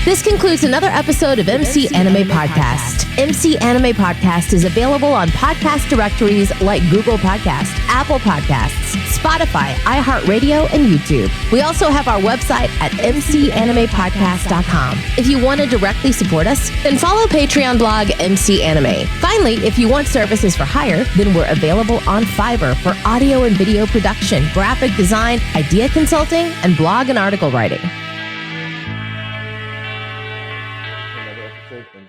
This concludes another episode of MC Anime Podcast. MC Anime Podcast is available on podcast directories like Google Podcast, Apple Podcasts, Spotify, iHeartRadio, and YouTube. We also have our website at mcanimepodcast.com. If you want to directly support us, then follow Patreon blog MC Anime. Finally, if you want services for hire, then we're available on Fiverr for audio and video production, graphic design, idea consulting, and blog and article writing.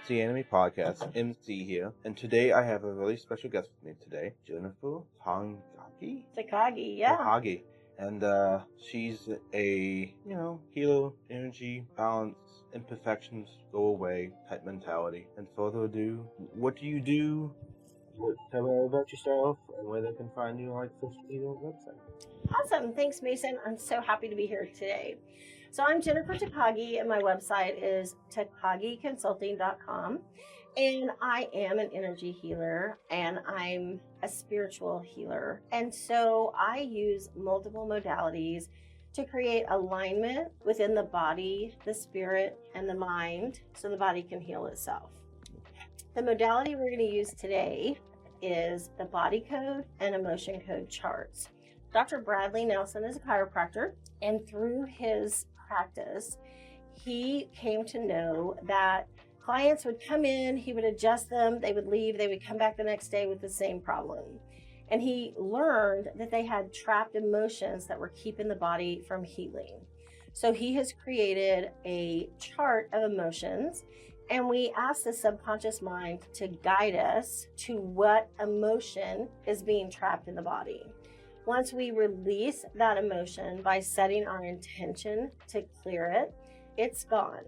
MC Anime Podcast, MC here, and today I have a really special guest with me today, Jennifer Takagi? Takagi, yeah. Takagi. And she's a, healer, energy, balance, imperfections go away type mentality. And further ado, what do you do? Tell me about yourself and where they can find you on social media and website. Awesome. Thanks, Mason. I'm so happy to be here today. So I'm Jennifer Takagi, and my website is takagiconsulting.com. And I am an energy healer, and I'm a spiritual healer. And so I use multiple modalities to create alignment within the body, the spirit, and the mind so the body can heal itself. The modality we're going to use today is the body code and emotion code charts. Dr. Bradley Nelson is a chiropractor, and through his practice, he came to know that clients would come in, he would adjust them, they would leave, they would come back the next day with the same problem. And he learned that they had trapped emotions that were keeping the body from healing. So he has created a chart of emotions, and we ask the subconscious mind to guide us to what emotion is being trapped in the body. Once we release that emotion by setting our intention to clear it, it's gone.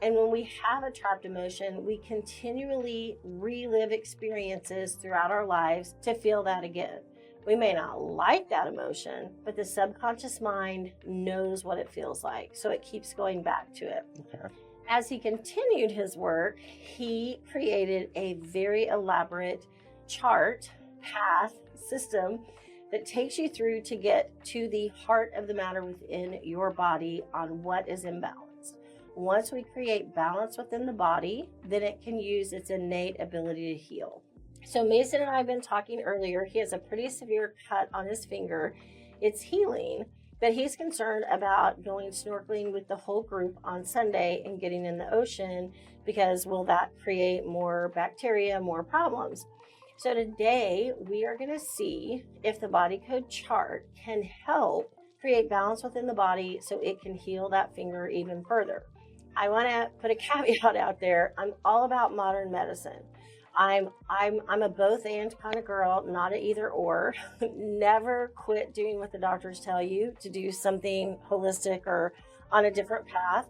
And when we have a trapped emotion, we continually relive experiences throughout our lives to feel that again. We may not like that emotion, but the subconscious mind knows what it feels like, so it keeps going back to it. Okay. As he continued his work, he created a very elaborate chart, path, system that takes you through to get to the heart of the matter within your body on what is imbalanced. Once we create balance within the body, then it can use its innate ability to heal. So Mason and I have been talking earlier. He has a pretty severe cut on his finger. It's healing, but he's concerned about going snorkeling with the whole group on Sunday and getting in the ocean because will that create more bacteria, more problems? So today we are going to see if the body code chart can help create balance within the body so it can heal that finger even further. I want to put a caveat out there. I'm all about modern medicine. I'm a both and kind of girl, not an either or. Never quit doing what the doctors tell you to do something holistic or on a different path.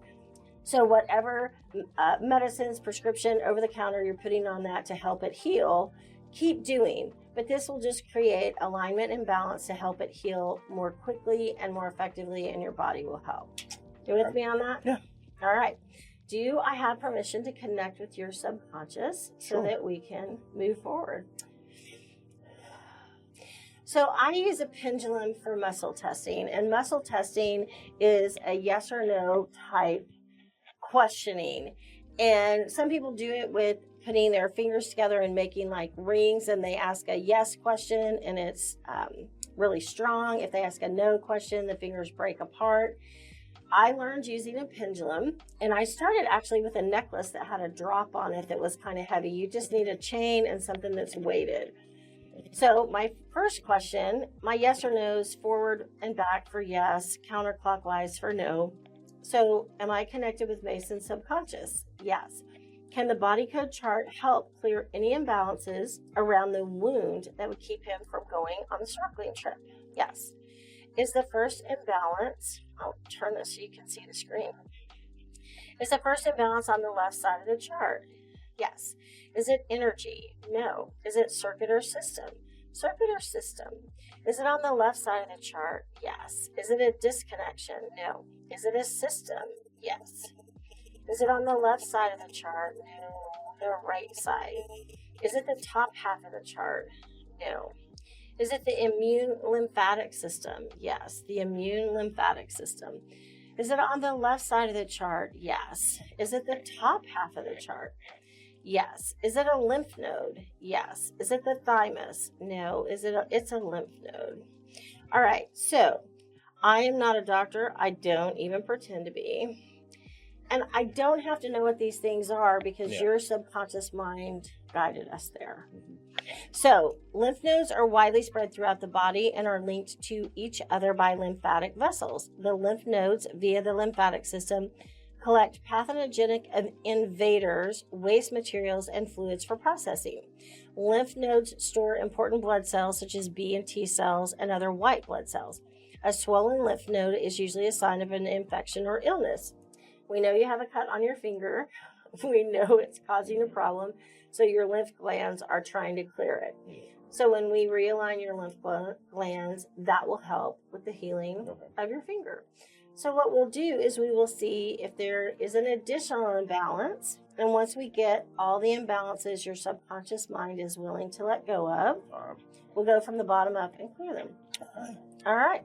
So whatever medicines, prescription, over the counter you're putting on that to help it heal, keep doing, but this will just create alignment and balance to help it heal more quickly and more effectively, and your body will help. You with me on that? Yeah. All right. Do I have permission to connect with your subconscious so that we can move forward? So I use a pendulum for muscle testing, and muscle testing is a yes or no type questioning. And some people do it with putting their fingers together and making like rings, and they ask a yes question and it's really strong. If they ask a no question, the fingers break apart. I learned using a pendulum, and I started actually with a necklace that had a drop on it that was kind of heavy. You just need a chain and something that's weighted. So my first question, my yes or no's, forward and back for yes, counterclockwise for no. So am I connected with Mason's subconscious? Yes. Can the body code chart help clear any imbalances around the wound that would keep him from going on the snorkeling trip? Yes. Is the first imbalance, I'll turn this so you can see the screen. Is the first imbalance on the left side of the chart? Yes. Is it energy? No. Is it circuit or system? Circuit or system. Is it on the left side of the chart? Yes. Is it a disconnection? No. Is it a system? Yes. Is it on the left side of the chart? No. The right side. Is it the top half of the chart? No. Is it the immune lymphatic system? Yes, the immune lymphatic system. Is it on the left side of the chart? Yes. Is it the top half of the chart? Yes. Is it a lymph node? Yes. Is it the thymus? No. It's a lymph node. All right. So I am not a doctor. I don't even pretend to be. And I don't have to know what these things are because your subconscious mind guided us there. So, lymph nodes are widely spread throughout the body and are linked to each other by lymphatic vessels. The lymph nodes, via the lymphatic system, collect pathogenic invaders, waste materials, and fluids for processing. Lymph nodes store important blood cells such as B and T cells and other white blood cells. A swollen lymph node is usually a sign of an infection or illness. We know you have a cut on your finger. We know it's causing a problem. So your lymph glands are trying to clear it. So when we realign your lymph glands, that will help with the healing of your finger. So what we'll do is we will see if there is an additional imbalance. And once we get all the imbalances your subconscious mind is willing to let go of, we'll go from the bottom up and clear them. All right.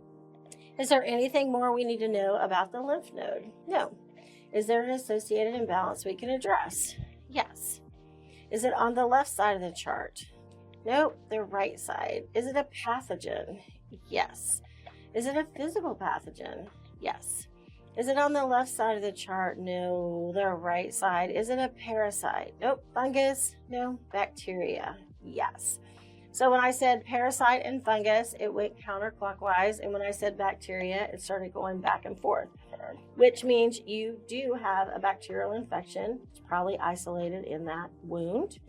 Is there anything more we need to know about the lymph node? No. Is there an associated imbalance we can address? Yes. Is it on the left side of the chart? Nope, the right side. Is it a pathogen? Yes. Is it a physical pathogen? Yes. Is it on the left side of the chart? No, the right side. Is it a parasite? Nope. Fungus? No. Bacteria? Yes. So when I said parasite and fungus, it went counterclockwise. And when I said bacteria, it started going back and forth, which means you do have a bacterial infection. It's probably isolated in that wound.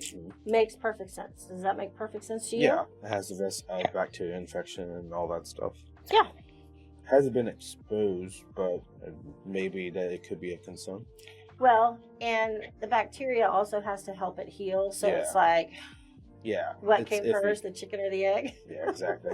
Makes perfect sense. Does that make perfect sense to you? Yeah, it has the risk of bacterial infection and all that stuff. Yeah. Hasn't been exposed, but maybe that it could be a concern. Well, and the bacteria also has to help it heal. So it's like... Yeah. What came first, the chicken or the egg? Yeah, exactly.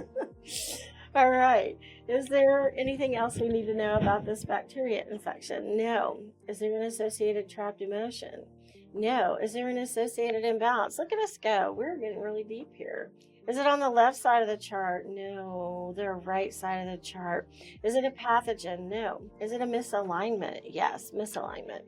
All right. Is there anything else we need to know about this bacteria infection? No. Is there an associated trapped emotion? No. Is there an associated imbalance? Look at us go. We're getting really deep here. Is it on the left side of the chart? No. The right side of the chart. Is it a pathogen? No. Is it a misalignment? Yes, misalignment.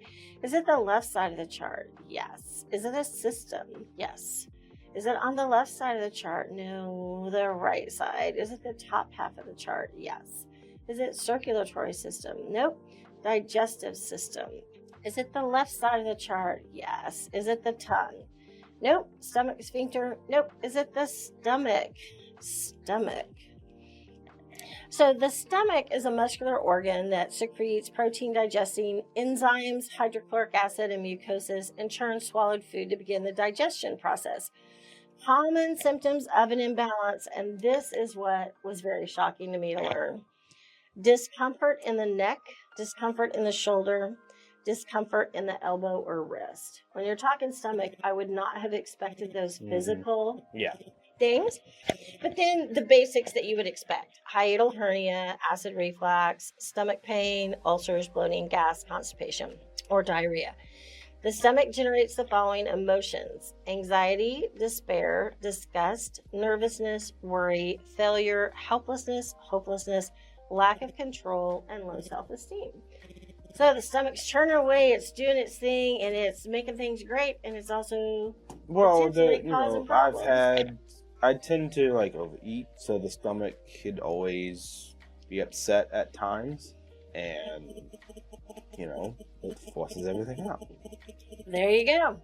Is it the left side of the chart? Yes. Is it a system? Yes. Is it on the left side of the chart? No. The right side. Is it the top half of the chart? Yes. Is it circulatory system? Nope. Digestive system. Is it the left side of the chart? Yes. Is it the tongue? Nope. Stomach sphincter? Nope. Is it the stomach? Stomach. So the stomach is a muscular organ that secretes protein digesting enzymes, hydrochloric acid, and mucosis, and churns swallowed food to begin the digestion process. Common symptoms of an imbalance, and this is what was very shocking to me to learn. Discomfort in the neck, discomfort in the shoulder, discomfort in the elbow or wrist. When you're talking stomach, I would not have expected those physical things. But then the basics that you would expect: hiatal hernia, acid reflux, stomach pain, ulcers, bloating, gas, constipation, or diarrhea. The stomach generates the following emotions: anxiety, despair, disgust, nervousness, worry, failure, helplessness, hopelessness, lack of control, and low self-esteem. So the stomach's churning away, it's doing its thing, and it's making things great, and it's also causing problems. I tend to overeat, so the stomach could always be upset at times, and it forces everything out. There you go.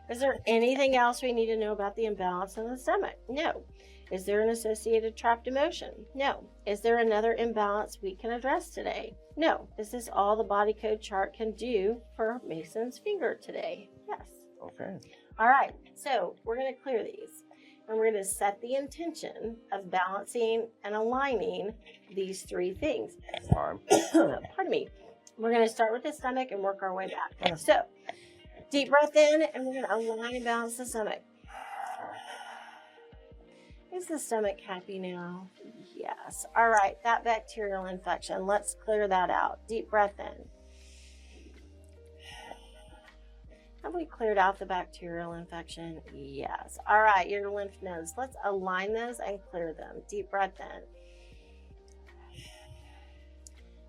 Is there anything else we need to know about the imbalance in the stomach? No. Is there an associated trapped emotion? No. Is there another imbalance we can address today? No. Is this all the body code chart can do for Mason's finger today? Yes. Okay. All right. So we're going to clear these, and we're going to set the intention of balancing and aligning these three things. Pardon me. We're going to start with the stomach and work our way back. So, deep breath in, and we're going to align and balance the stomach. Is the stomach happy now? Yes. All right, that bacterial infection, let's clear that out. Deep breath in. Have we cleared out the bacterial infection? Yes. All right, your lymph nodes, let's align those and clear them. Deep breath in.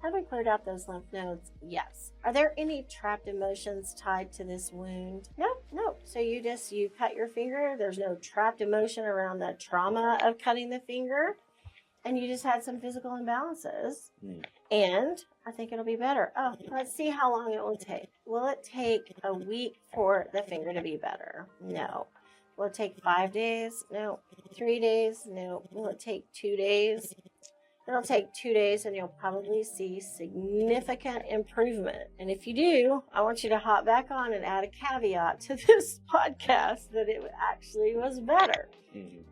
Have we cleared out those lymph nodes? Yes. Are there any trapped emotions tied to this wound? No. So you cut your finger. There's no trapped emotion around the trauma of cutting the finger. And you just had some physical imbalances. And I think it'll be better. Oh, let's see how long it will take. Will it take a week for the finger to be better? No. Will it take 5 days? No. 3 days? No. Will it take 2 days? It'll take 2 days and you'll probably see significant improvement. And if you do, I want you to hop back on and add a caveat to this podcast that it actually was better.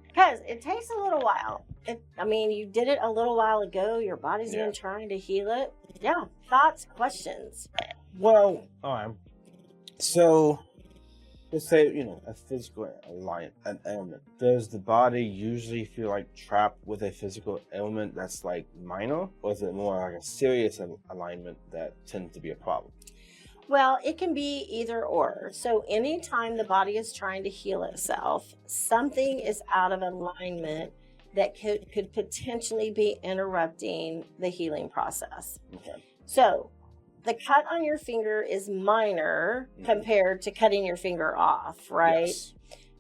Because it takes a little while. You did it a little while ago. Your body's been trying to heal it. Yeah. Thoughts, questions? Well, all right. So, let's say, a physical an ailment. Does the body usually feel like trapped with a physical ailment that's like minor? Or is it more like a serious alignment that tends to be a problem? Well, it can be either or. So anytime the body is trying to heal itself, something is out of alignment that could potentially be interrupting the healing process. Okay. So the cut on your finger is minor compared to cutting your finger off, right? Yes.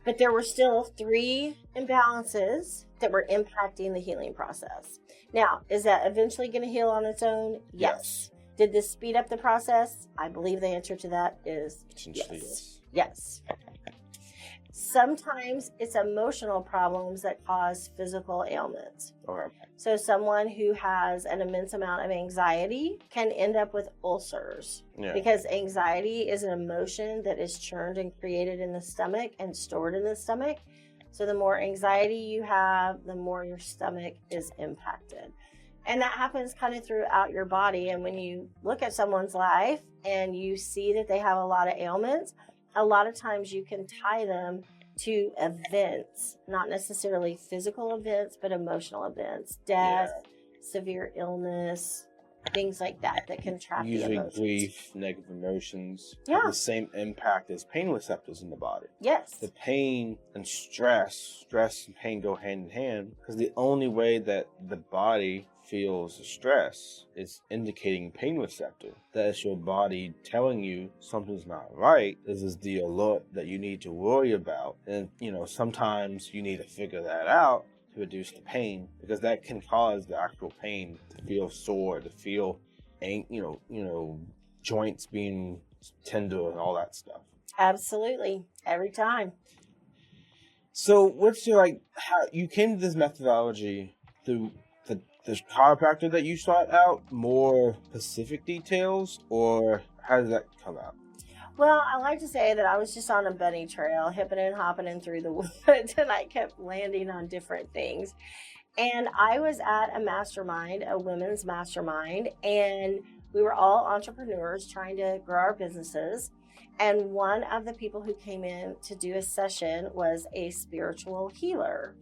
But there were still 3 imbalances that were impacting the healing process. Now, is that eventually going to heal on its own? Yes. Did this speed up the process? I believe the answer to that is yes. Sometimes it's emotional problems that cause physical ailments. Okay. So someone who has an immense amount of anxiety can end up with ulcers because anxiety is an emotion that is churned and created in the stomach and stored in the stomach. So the more anxiety you have, the more your stomach is impacted. And that happens kind of throughout your body. And when you look at someone's life and you see that they have a lot of ailments, a lot of times you can tie them to events, not necessarily physical events, but emotional events, death, severe illness, things like that can trap the emotions. Usually grief, negative emotions, have the same impact as pain receptors in the body. Yes. The pain and stress and pain go hand in hand because the only way that the body feels stress is indicating pain receptor. That is your body telling you something's not right. This is the alert that you need to worry about. And, sometimes you need to figure that out to reduce the pain because that can cause the actual pain to feel sore, to feel, joints being tender and all that stuff. Absolutely. Every time. So what's your, how you came to this methodology through the chiropractor that you sought out, more specific details, or how did that come out? Well, I like to say that I was just on a bunny trail, hipping and hopping in through the woods, and I kept landing on different things. And I was at a mastermind, a women's mastermind, and we were all entrepreneurs trying to grow our businesses. And one of the people who came in to do a session was a spiritual healer.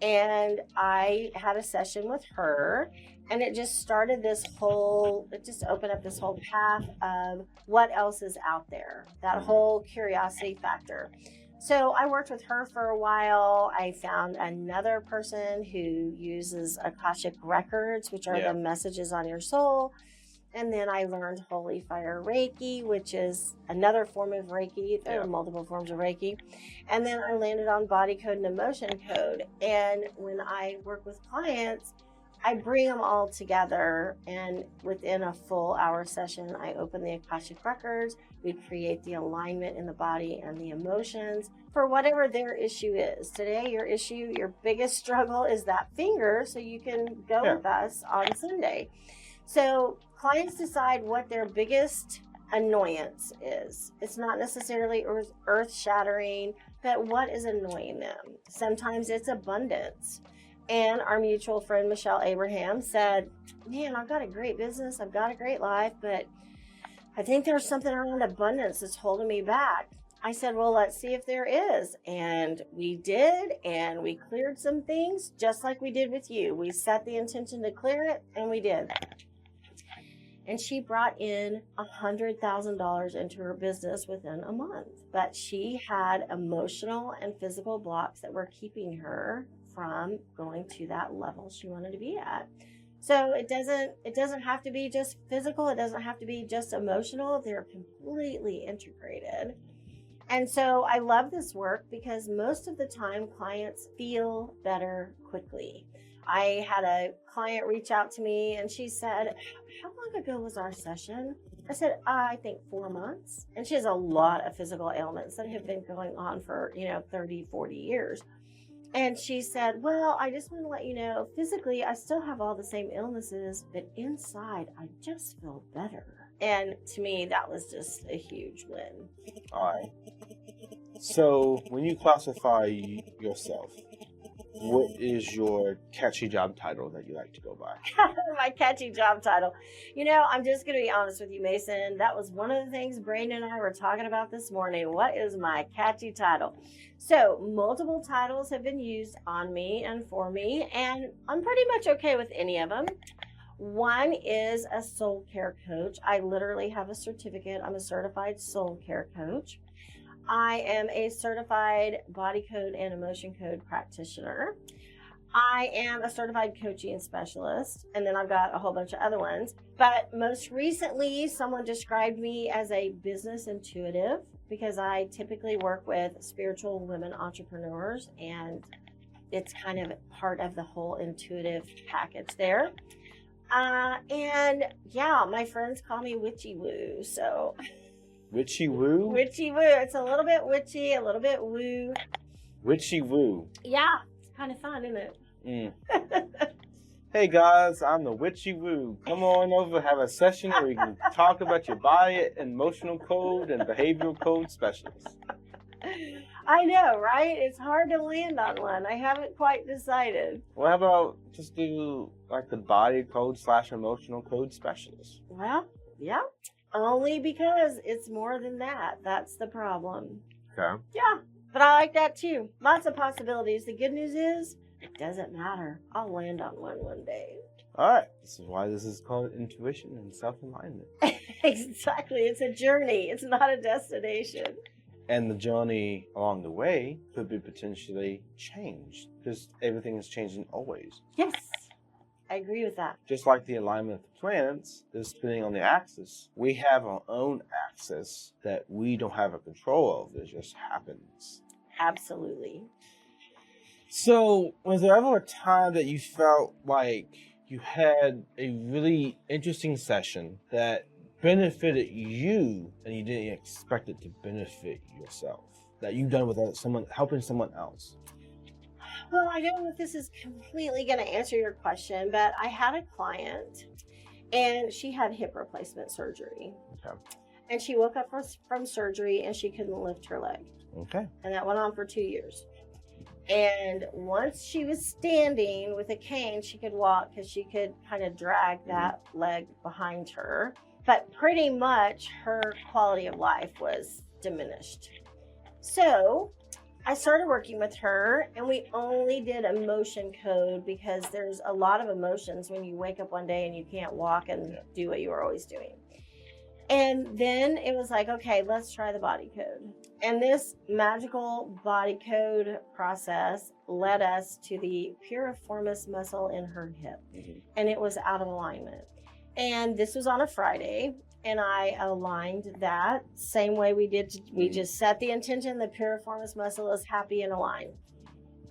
And I had a session with her, and it just opened up this whole path of what else is out there, that whole curiosity factor. So I worked with her for a while. I found another person who uses Akashic records, which are the messages on your soul. And then I learned Holy Fire Reiki, which is another form of Reiki. There are multiple forms of Reiki. And then I landed on Body Code and Emotion Code. And when I work with clients, I bring them all together. And within a full hour session, I open the Akashic records. We create the alignment in the body and the emotions for whatever their issue is. Today, your biggest struggle is that finger, so you can go with us on Sunday. So clients decide what their biggest annoyance is. It's not necessarily earth-shattering, but what is annoying them? Sometimes it's abundance. And our mutual friend, Michelle Abraham, said, man, I've got a great business. I've got a great life, but I think there's something around abundance that's holding me back. I said, well, let's see if there is. And we did, and we cleared some things just like we did with you. We set the intention to clear it, and we did. And she brought in $100,000 into her business within a month. But she had emotional and physical blocks that were keeping her from going to that level she wanted to be at. So it doesn't have to be just physical. It doesn't have to be just emotional. They're completely integrated. And so I love this work because most of the time clients feel better quickly. I had a client reach out to me and she said, how long ago was our session? I said, I think 4 months. And she has a lot of physical ailments that have been going on for, 30, 40 years. And she said, well, I just want to let you know, physically, I still have all the same illnesses, but inside, I just feel better. And to me, that was just a huge win. All right. So when you classify yourself, what is your catchy job title that you like to go by? My catchy job title. I'm just going to be honest with you, Mason. That was one of the things Brandon and I were talking about this morning. What is my catchy title? So multiple titles have been used on me and for me, and I'm pretty much okay with any of them. One is a soul care coach. I literally have a certificate. I'm a certified soul care coach. I am a certified body code and emotion code practitioner. I am a certified coaching specialist, and then I've got a whole bunch of other ones. But most recently, someone described me as a business intuitive because I typically work with spiritual women entrepreneurs, and it's kind of part of the whole intuitive package there. And yeah, my friends call me Witchy Woo, so... Witchy Woo? Witchy Woo. It's a little bit witchy, a little bit woo. Witchy Woo. Yeah, it's kind of fun, isn't it? Hey guys, I'm the Witchy Woo. Come on over, have a session where we can talk about your body, emotional code, and behavioral code specialist. I know, right? It's hard to land on one. I haven't quite decided. Well, how about just do like the body code / emotional code specialist? Well, yeah. Only because it's more than that. That's the problem. Okay. Yeah, but I like that too. Lots of possibilities. The good news is, it doesn't matter. I'll land on one day. All right. This is why this is called intuition and self-alignment. Exactly. It's a journey. It's not a destination. And the journey along the way could be potentially changed because everything is changing always. Yes. I agree with that. Just like the alignment of the planets is spinning on the axis, we have our own axis that we don't have a control of. It just happens. Absolutely. So, was there ever a time that you felt like you had a really interesting session that benefited you and you didn't expect it to benefit yourself? That you've done with someone, helping someone else? Well, I don't know if this is completely going to answer your question, but I had a client and she had hip replacement surgery. Okay. And she woke up from surgery and she couldn't lift her leg. Okay. And that went on for 2 years. And once she was standing with a cane, she could walk because she could kind of drag that leg behind her. But pretty much her quality of life was diminished. So I started working with her, and we only did emotion code because there's a lot of emotions when you wake up one day and you can't walk and do what you were always doing. And then it was like, okay, let's try the body code. And this magical body code process led us to the piriformis muscle in her hip. And it was out of alignment. And this was on a Friday. And I aligned that same way we did. We just set the intention. The piriformis muscle is happy and aligned.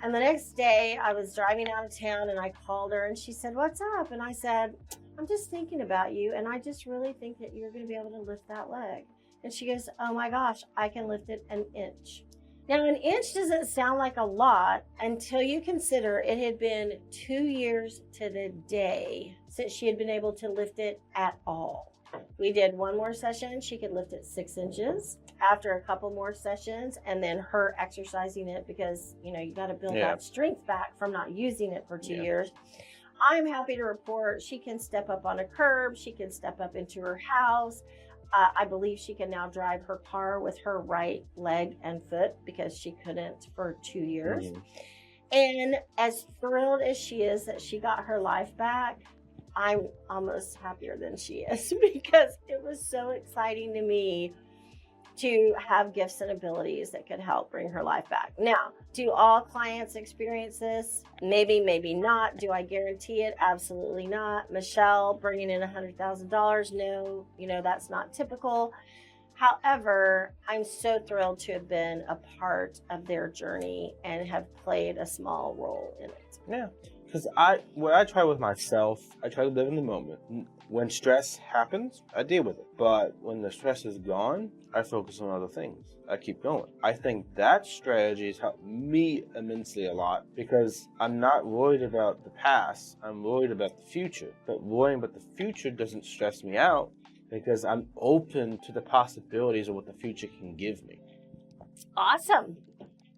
And the next day I was driving out of town and I called her and she said, what's up? And I said, I'm just thinking about you. And I just really think that you're going to be able to lift that leg. And she goes, oh my gosh, I can lift it an inch. Now, an inch doesn't sound like a lot until you consider it had been 2 years to the day since she had been able to lift it at all. We did one more session. She could lift it 6 inches after a couple more sessions, and then her exercising it because, you got to build that strength back from not using it for 2 years. I'm happy to report she can step up on a curb. She can step up into her house. I believe she can now drive her car with her right leg and foot because she couldn't for 2 years. And as thrilled as she is that she got her life back, I'm almost happier than she is because it was so exciting to me to have gifts and abilities that could help bring her life back. Now, do all clients experience this? Maybe, maybe not. Do I guarantee it? Absolutely not. Michelle bringing in $100,000? No, that's not typical. However, I'm so thrilled to have been a part of their journey and have played a small role in it. Yeah, because what I try with myself, I try to live in the moment. When stress happens, I deal with it. But when the stress is gone, I focus on other things. I keep going. I think that strategy has helped me immensely a lot because I'm not worried about the past. I'm worried about the future. But worrying about the future doesn't stress me out because I'm open to the possibilities of what the future can give me. Awesome.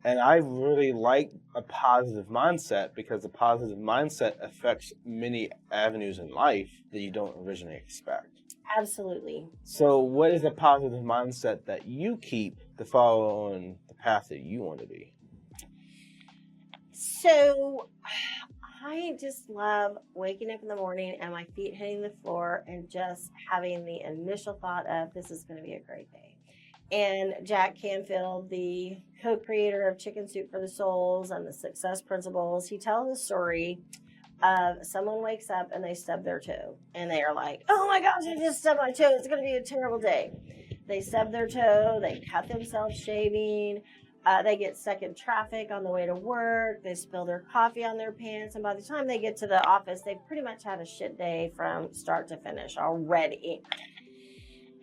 And I really like a positive mindset because a positive mindset affects many avenues in life that you don't originally expect. Absolutely. So what is a positive mindset that you keep to follow on the path that you want to be? So I just love waking up in the morning and my feet hitting the floor and just having the initial thought of this is going to be a great day. And Jack Canfield, the co-creator of Chicken Soup for the Souls and the Success Principles, he tells a story of someone wakes up and they stub their toe. And they are like, oh my gosh, I just stubbed my toe. It's going to be a terrible day. They stub their toe. They cut themselves shaving. They get stuck in traffic on the way to work. They spill their coffee on their pants. And by the time they get to the office, they've pretty much had a shit day from start to finish already.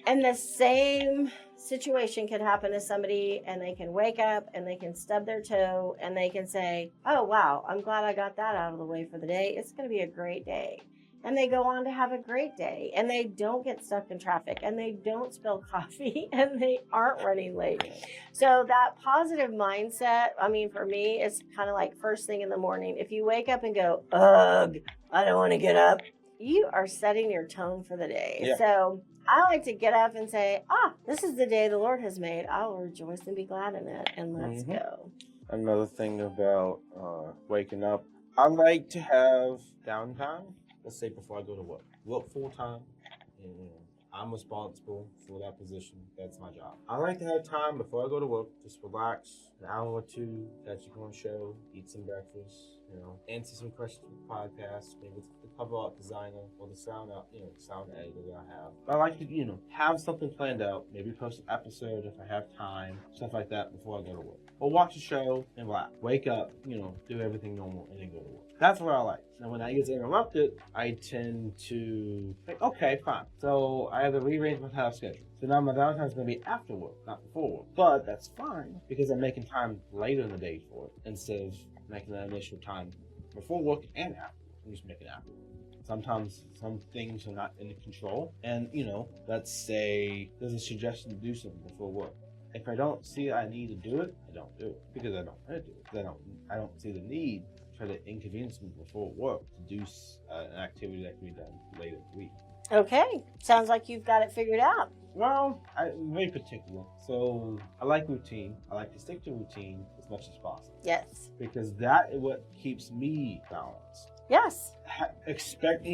And the same situation can happen to somebody and they can wake up and they can stub their toe and they can say, oh, wow, I'm glad I got that out of the way for the day. It's going to be a great day. And they go on to have a great day and they don't get stuck in traffic and they don't spill coffee and they aren't running late. So that positive mindset, for me, it's kind of like first thing in the morning. If you wake up and go, ugh, I don't want to get up, you are setting your tone for the day. Yeah. So I like to get up and say, this is the day the Lord has made. I will rejoice and be glad in it. And let's go. Another thing about waking up, I like to have downtime. Let's say before I go to work. Work full time. And I'm responsible for that position. That's my job. I like to have time before I go to work. Just relax, an hour or two, catch a on show, eat some breakfast, answer some questions for the podcast, maybe it's the cover art designer or the sound editor that I have. I like to, have something planned out, maybe post an episode if I have time, stuff like that before I go to work. Or watch a show and relax. Wake up, do everything normal and then go to work. That's what I like. Now when that gets interrupted, I tend to think, okay, fine. So I have to rearrange my time schedule. So now my downtime is going to be after work, not before work. But that's fine because I'm making time later in the day for it instead of making that initial time before work and after. I'm just making it after work. Sometimes some things are not in control. And, let's say there's a suggestion to do something before work. If I don't see I need to do it, I don't do it because I don't want to do it. Because I don't see the need to try to inconvenience me before work to do an activity that can be done later in the week. Okay. Sounds like you've got it figured out. Well, I'm very particular. So I like routine. I like to stick to routine as much as possible. Yes. Because that is what keeps me balanced. Yes. I expect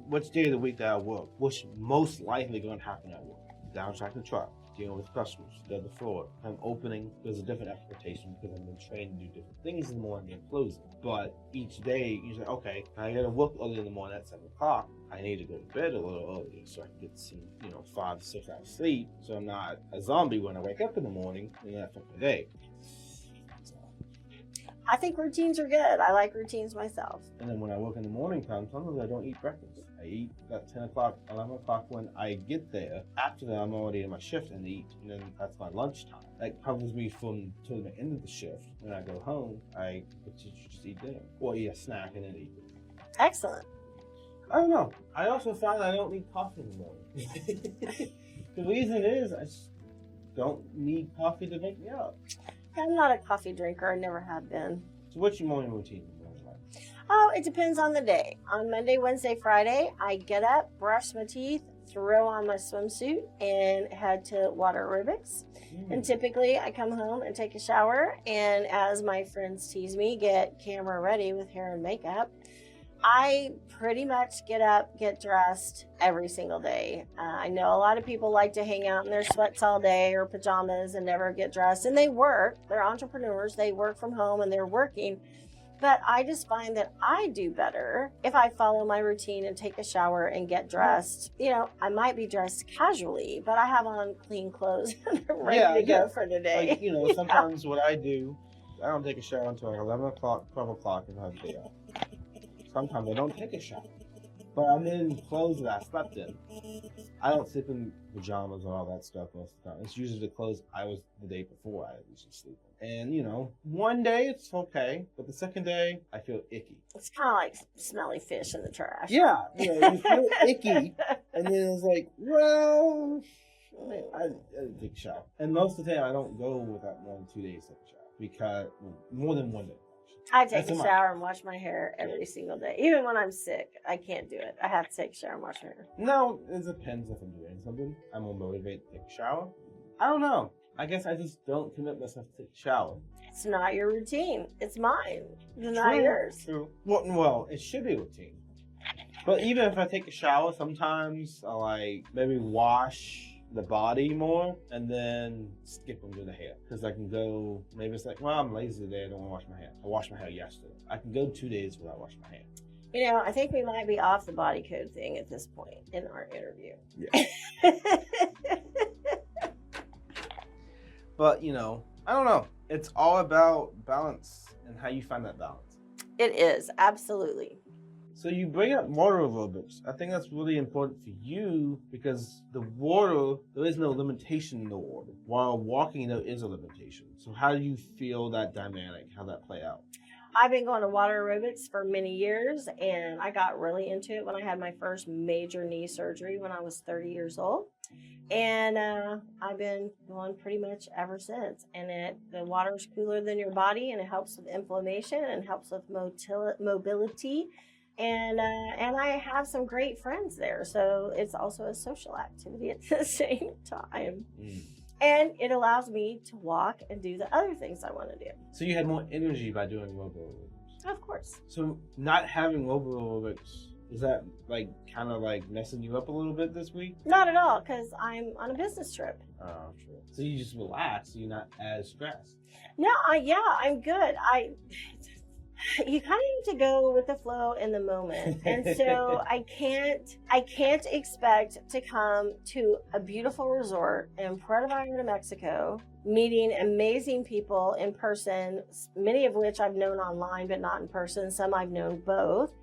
which day of the week that I work, what's most likely going to happen at work. Downtrack the truck, dealing with customers, the floor. I'm opening, there's a different expectation because I've been trained to do different things in the morning and closing. But each day, you say, okay, I got to work early in the morning at 7 o'clock. I need to go to bed a little earlier so I can get some, 5 to 6 hours sleep. So I'm not a zombie when I wake up in the morning and that affects my day. I think routines are good. I like routines myself. And then when I work in the morning time, sometimes I don't eat breakfast. I eat at 10 o'clock, 11 o'clock when I get there. After that, I'm already in my shift and eat. And then that's my lunchtime. That covers me from till the end of the shift. When I go home, I just eat dinner. Or eat a snack and then eat dinner. Excellent. I don't know. I also find I don't need coffee in the morning. The reason is I just don't need coffee to wake me up. I'm not a coffee drinker. I never have been. So what's your morning routine? Oh, it depends on the day. On Monday, Wednesday, Friday, I get up, brush my teeth, throw on my swimsuit, and head to water aerobics. And typically, I come home and take a shower, and as my friends tease me, get camera ready with hair and makeup. I pretty much get up, get dressed every single day. I know a lot of people like to hang out in their sweats all day or pajamas and never get dressed. And they work. They're entrepreneurs. They work from home and they're working. But I just find that I do better if I follow my routine and take a shower and get dressed. You know, I might be dressed casually, but I have on clean clothes and I'm ready to go for the day. Like, you know, sometimes what I do, I don't take a shower until like 11 o'clock, 12 o'clock if I have a day off. Sometimes I don't take a shower, but I'm in clothes that I slept in. I don't sleep in pajamas and all that stuff most of the time. It's usually the clothes I was the day before I usually sleep in. And, you know, one day it's okay, but the second day I feel icky. It's kind of like smelly fish in the trash. Yeah, you know, you feel icky, and then it's like, well, I take a shower. And most of the time I don't go without more than 2 days to take a shower, because more than one day. I take a shower and wash my hair every single day. Even when I'm sick, I can't do it. I have to take a shower and wash my hair. No, it depends if I'm doing something. I'm more motivated to take a shower. I don't know. I guess I just don't commit myself to take a shower. It's not your routine. It's mine. It's not yours. True. Well, it should be a routine. But even if I take a shower, sometimes I like maybe wash the body more and then skip and do the hair, because I can go, maybe it's like, well, I'm lazy today, I don't want to wash my hair. I washed my hair yesterday. I can go 2 days without washing my hair. You know, I think we might be off the body code thing at this point in our interview. Yeah. But, you know, I don't know. It's all about balance and how you find that balance. It is, absolutely. So you bring up water aerobics. I think that's really important for you, because the water, there is no limitation in the water. While walking, there is a limitation. So how do you feel that dynamic, how that play out? I've been going to water aerobics for many years, and I got really into it when I had my first major knee surgery when I was 30 years old. And I've been going pretty much ever since. And the water is cooler than your body, and it helps with inflammation and helps with mobility. And I have some great friends there. So it's also a social activity at the same time. And it allows me to walk and do the other things I want to do. So you had more energy by doing mobile aerobics? Of course. So not having mobile aerobics, is that like kind of like messing you up a little bit this week? Not at all, because I'm on a business trip. Oh, true. So you just relax, so you're not as stressed. No, I'm good. You kind of need to go with the flow in the moment. And so I can't expect to come to a beautiful resort in Puerto Vallarta, Mexico, meeting amazing people in person, many of which I've known online, but not in person. Some I've known both,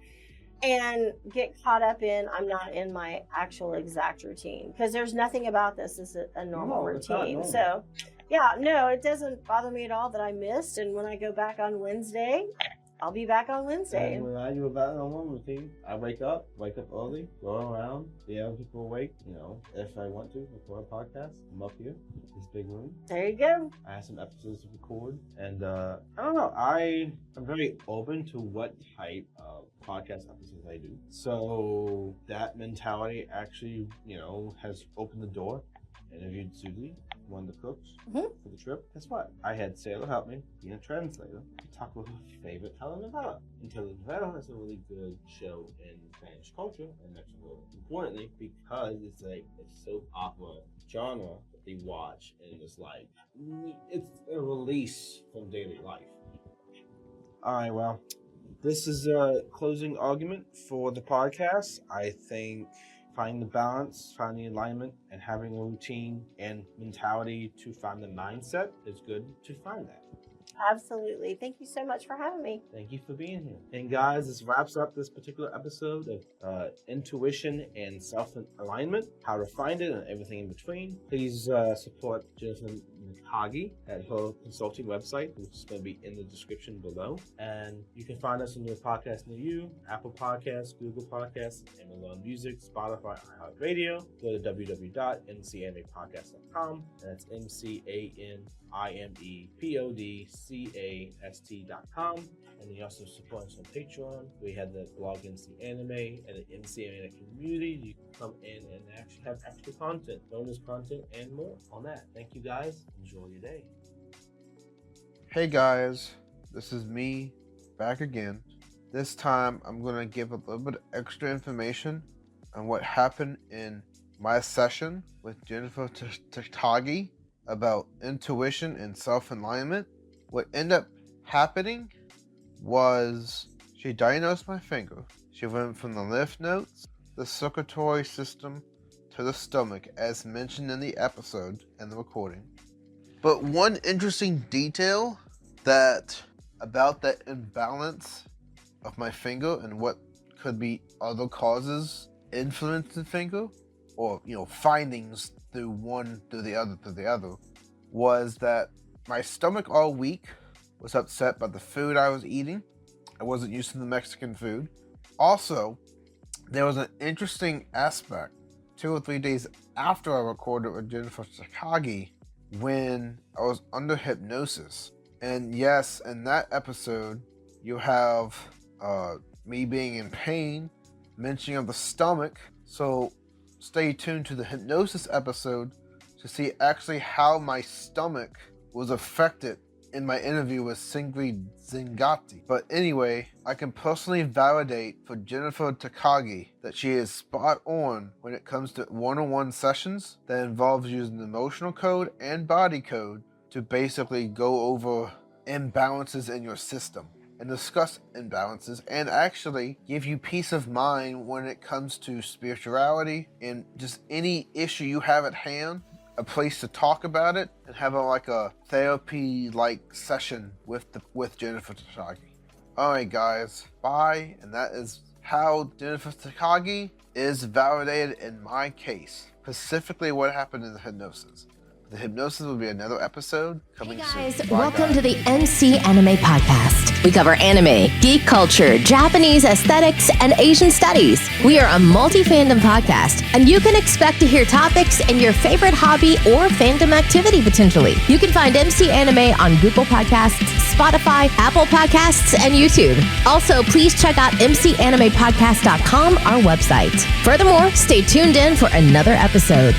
and get caught up in I'm not in my actual exact routine, because there's nothing about this as a normal routine. So yeah, no, it doesn't bother me at all that I missed. And when I go back on Wednesday, I'll be back on Wednesday. And when I do a normal routine, I wake up early, go around, the other people awake. You know, if I want to record a podcast, I'm up here, this big room. There you go. I have some episodes to record, and I don't know. I'm very open to what type of podcast episodes I do. So that mentality actually, you know, has opened the door. Interviewed Susie, one of the cooks for the trip. Guess what? I had Sailor help me, being a translator, to talk about her favorite telenovela. And telenovela is a really good show in Spanish culture and Mexico. Importantly, because it's like a soap opera genre that they watch, and it's like, it's a release from daily life. Alright, well, this is a closing argument for the podcast. I think finding the balance, finding the alignment, and having a routine and mentality to find the mindset is good to find that. Absolutely. Thank you so much for having me. Thank you for being here. And guys, this wraps up this particular episode of Intuition and Self-Alignment, how to find it and everything in between. Please support Jennifer Takagi at her consulting website, which is going to be in the description below. And you can find us on your podcast near you, Apple Podcasts, Google Podcasts, Amazon Music, Spotify, iHeartRadio. Go to www.mcanimepodcast.com, and that's MCANIMEPODCAST.com. And you also support us on Patreon. We have the blog MC Anime and the MC Anime community. You can come in and actually have extra content, bonus content, and more on that. Thank you guys. Enjoy your day. Hey guys, this is me back again. This time, I'm going to give a little bit of extra information on what happened in my session with Jennifer Takagi about intuition and self-alignment. What ended up happening was she diagnosed my finger. She went from the lymph nodes, the circulatory system, to the stomach, as mentioned in the episode and the recording. But one interesting detail about that imbalance of my finger and what could be other causes influencing the finger, or findings through the other, was that my stomach all week was upset by the food I was eating. I wasn't used to the Mexican food. Also, there was an interesting aspect 2 or 3 days after I recorded with Jennifer Takagi when I was under hypnosis. And yes, in that episode, you have me being in pain, mentioning of the stomach. So stay tuned to the hypnosis episode to see actually how my stomach was affected in my interview with Singri Zingati. But anyway, I can personally validate for Jennifer Takagi that she is spot on when it comes to one-on-one sessions that involves using emotional code and body code to basically go over imbalances in your system and discuss imbalances and actually give you peace of mind when it comes to spirituality and just any issue you have at hand, a place to talk about it and have a therapy-like session with Jennifer Takagi. Alright guys, bye, and that is how Jennifer Takagi is validated in my case, specifically what happened in the hypnosis. The hypnosis will be another episode coming Hey guys, soon. Bye, welcome guys. to the MC Anime Podcast. We cover anime, geek culture, Japanese aesthetics, and Asian studies. We are a multi-fandom podcast, and you can expect to hear topics in your favorite hobby or fandom activity potentially. You can find MC Anime on Google Podcasts, Spotify, Apple Podcasts, and YouTube. Also, please check out mcanimepodcast.com, our website. Furthermore, stay tuned in for another episode.